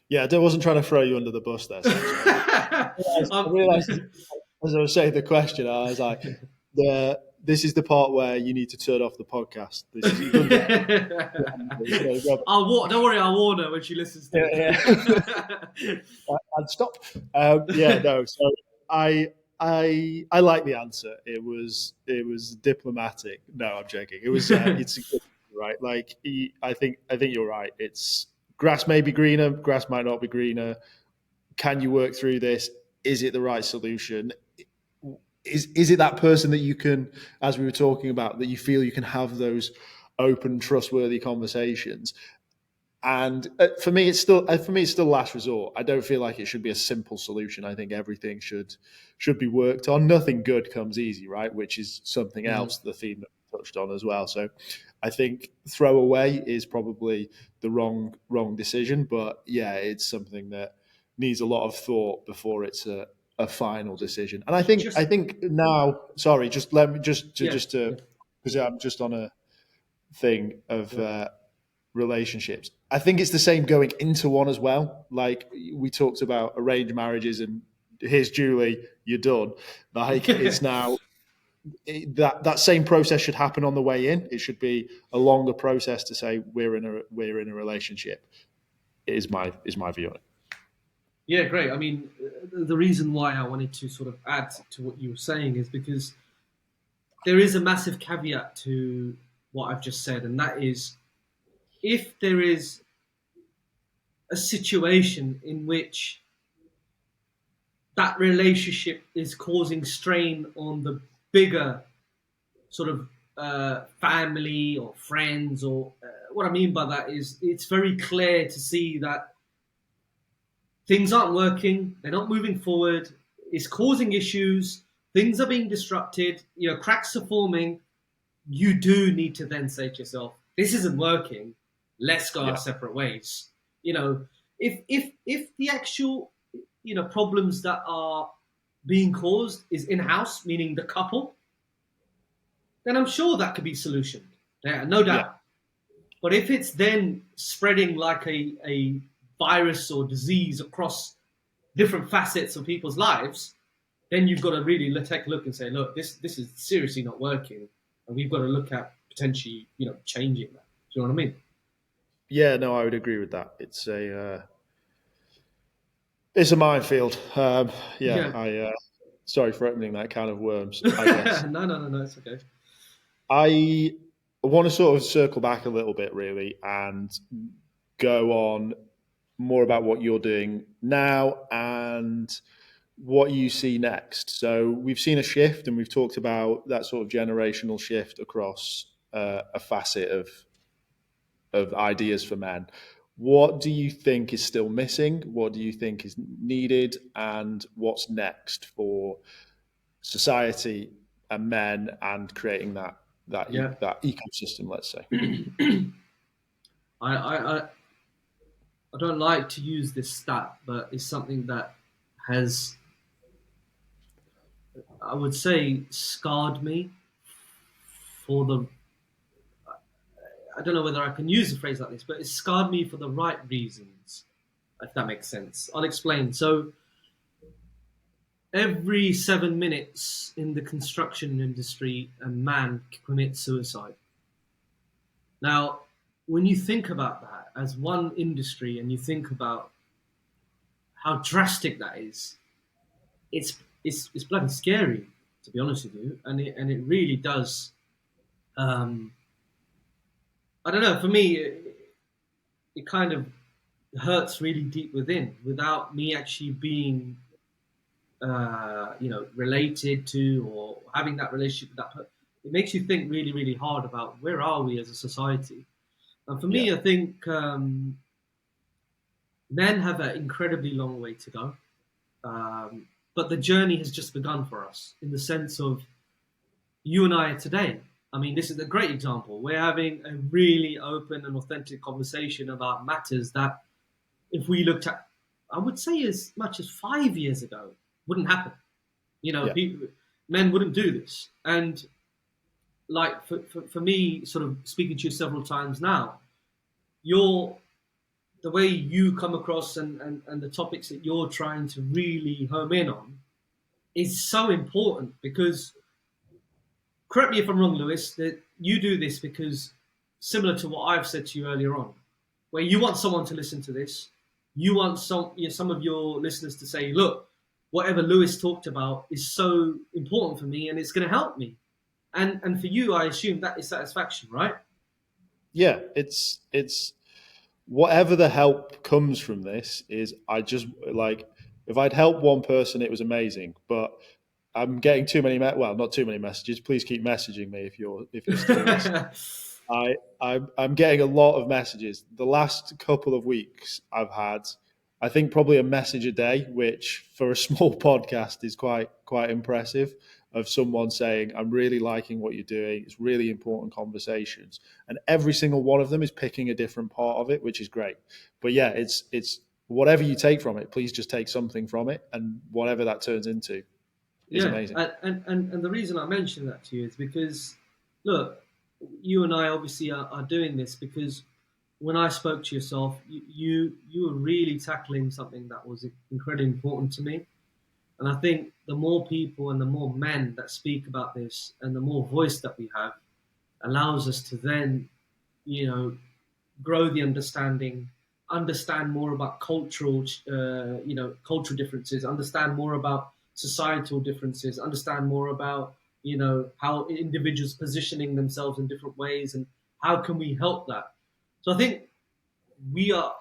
Yeah, I wasn't trying to throw you under the bus there. I realised, as I was saying the question, I was like, this is the part where you need to turn off the podcast. Don't worry, I'll warn her when she listens to it. I'd stop. So I like the answer. It was diplomatic. No, I'm joking. It was it's right. Like I think you're right. It's grass may be greener, grass might not be greener. Can you work through this? Is it the right solution? Is it that person that you can, as we were talking about, that you feel you can have those open, trustworthy conversations? And for me, it's still last resort. I don't feel like it should be a simple solution. I think everything should be worked on. Nothing good comes easy, right? Which is something else, the theme that we touched on as well. So I think throw away is probably the wrong decision. But yeah, it's something that needs a lot of thought before it's a final decision. And I think now, sorry, just let me because I'm just on a thing of relationships. I think it's the same going into one as well. Like we talked about arranged marriages, and here's Julie, you're done. Like it's now that same process should happen on the way in. It should be a longer process to say we're in a relationship. Is my view on it. Yeah, great. I mean, the reason why I wanted to sort of add to what you were saying is because there is a massive caveat to what I've just said, and that is, if there is a situation in which that relationship is causing strain on the bigger sort of family or friends, or what I mean by that is it's very clear to see that things aren't working, they're not moving forward, it's causing issues, things are being disrupted, cracks are forming, you do need to then say to yourself, this isn't working, let's go our separate ways. If the actual, problems that are being caused is in-house, meaning the couple, then I'm sure that could be solutioned. Yeah, no doubt. Yeah. But if it's then spreading like a virus or disease across different facets of people's lives, then you've got to really take a look and say, look, this is seriously not working, and we've got to look at potentially, changing that. Do you know what I mean? Yeah, no, I would agree with that. It's a minefield. Sorry for opening that can of worms, I guess. No, it's okay. I want to sort of circle back a little bit, really, and go on more about what you're doing now and what you see next. So we've seen a shift, and we've talked about that sort of generational shift across a facet of ideas for men. What do you think is still missing? What do you think is needed? And what's next for society and men and creating that ecosystem, let's say? I don't like to use this stat, but it's something that has I would say, scarred me for the. I don't know whether I can use a phrase like this, but it scarred me for the right reasons, if that makes sense. I'll explain. So, every 7 minutes in the construction industry, a man commits suicide. Now, when you think about that as one industry and you think about how drastic that is, it's bloody scary, to be honest with you, and it really does. Um, I don't know. For me, it kind of hurts really deep within, without me actually being, related to or having that relationship with that person. It makes you think really, really hard about where are we as a society. And for Yeah, me, I think men have an incredibly long way to go. But the journey has just begun for us in the sense of you and I today. I mean, this is a great example. We're having a really open and authentic conversation about matters that, if we looked at, I would say as much as 5 years ago, wouldn't happen. yeah, Men wouldn't do this. And like for me, sort of speaking to you several times now, you're the way you come across and the topics that you're trying to really home in on is so important because, correct me if I'm wrong, Lewis, that you do this because, similar to what I've said to you earlier on, where you want someone to listen to this, you want some of your listeners to say, look, whatever Lewis talked about is so important for me and it's going to help me. And for you, I assume that is satisfaction, right? yeah. It's whatever the help comes from this is. I just like if I'd helped one person, it was amazing. But I'm getting too many. Well, not too many messages. Please keep messaging me if you're still listening. I'm getting a lot of messages. The last couple of weeks, I've had, I think, probably a message a day, which for a small podcast is quite impressive. Of someone saying, "I'm really liking what you're doing. It's really important conversations," and every single one of them is picking a different part of it, which is great. But yeah, it's whatever you take from it. Please just take something from it, and whatever that turns into is Yeah, amazing. and the reason I mention that to you is because, look, you and I obviously are doing this because when I spoke to yourself, you were really tackling something that was incredibly important to me. And I think the more people and the more men that speak about this and the more voice that we have allows us to then, you know, grow the understanding, understand more about cultural differences, understand more about societal differences, understand more about, how individuals positioning themselves in different ways and how can we help that. So I think we are,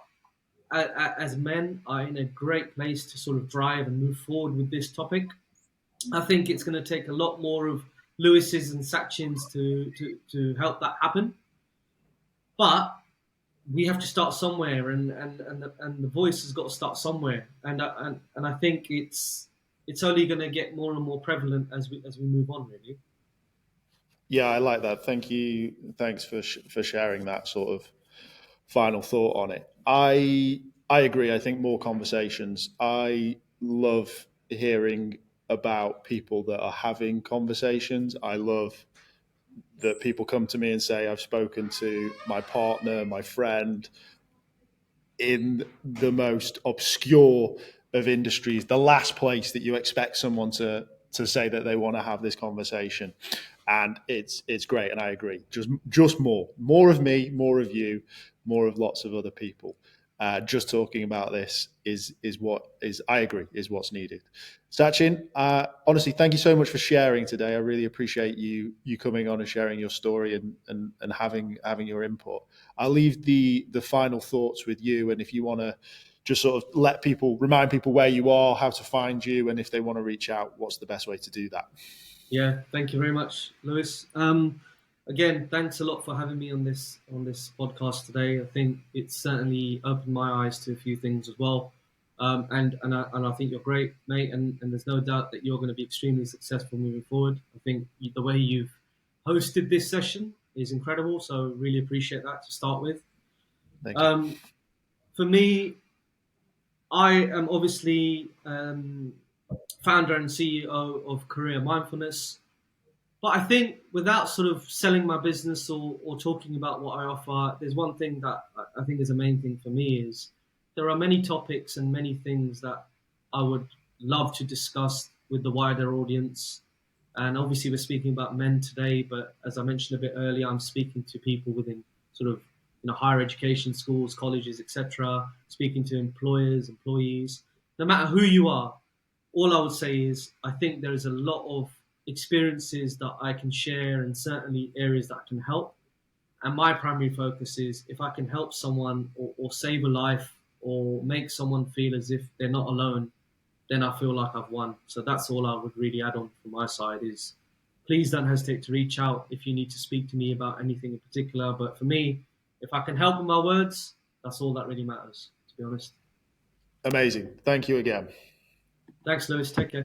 as men, are in a great place to sort of drive and move forward with this topic. I think it's going to take a lot more of Lewis's and Sachin's to help that happen. But we have to start somewhere, and the voice has got to start somewhere, and I think it's only going to get more and more prevalent as we move on, really. Yeah, I like that. Thank you. Thanks for sharing that sort of final thought on it. I agree. I think more conversations. I love hearing about people that are having conversations. I love that people come to me and say, I've spoken to my partner, my friend, in the most obscure of industries, the last place that you expect someone to say that they want to have this conversation. And it's great, and I agree. Just more of me, more of you, more of lots of other people. Just talking about this is what is, I agree, is what's needed. Sachin, honestly, thank you so much for sharing today. I really appreciate you coming on and sharing your story and having your input. I'll leave the final thoughts with you, and if you want to just sort of remind people where you are, how to find you, and if they want to reach out, what's the best way to do that? Yeah, thank you very much, Lewis. Again, thanks a lot for having me on this podcast today. I think it's certainly opened my eyes to a few things as well. And I think you're great, mate. And there's no doubt that you're going to be extremely successful moving forward. I think the way you've hosted this session is incredible. So really appreciate that to start with. Thank you. For me, I am obviously founder and CEO of Career Mindfulness. But I think without sort of selling my business or talking about what I offer, there's one thing that I think is a main thing for me is there are many topics and many things that I would love to discuss with the wider audience. And obviously we're speaking about men today, but as I mentioned a bit earlier, I'm speaking to people within sort of higher education, schools, colleges, etc., speaking to employers, employees. No matter who you are, all I would say is I think there is a lot of experiences that I can share and certainly areas that can help. And my primary focus is if I can help someone or save a life or make someone feel as if they're not alone, then I feel like I've won. So that's all I would really add on from my side is please don't hesitate to reach out if you need to speak to me about anything in particular. But for me, if I can help with my words, that's all that really matters, to be honest. Amazing. Thank you again. Thanks, Lewis. Take care.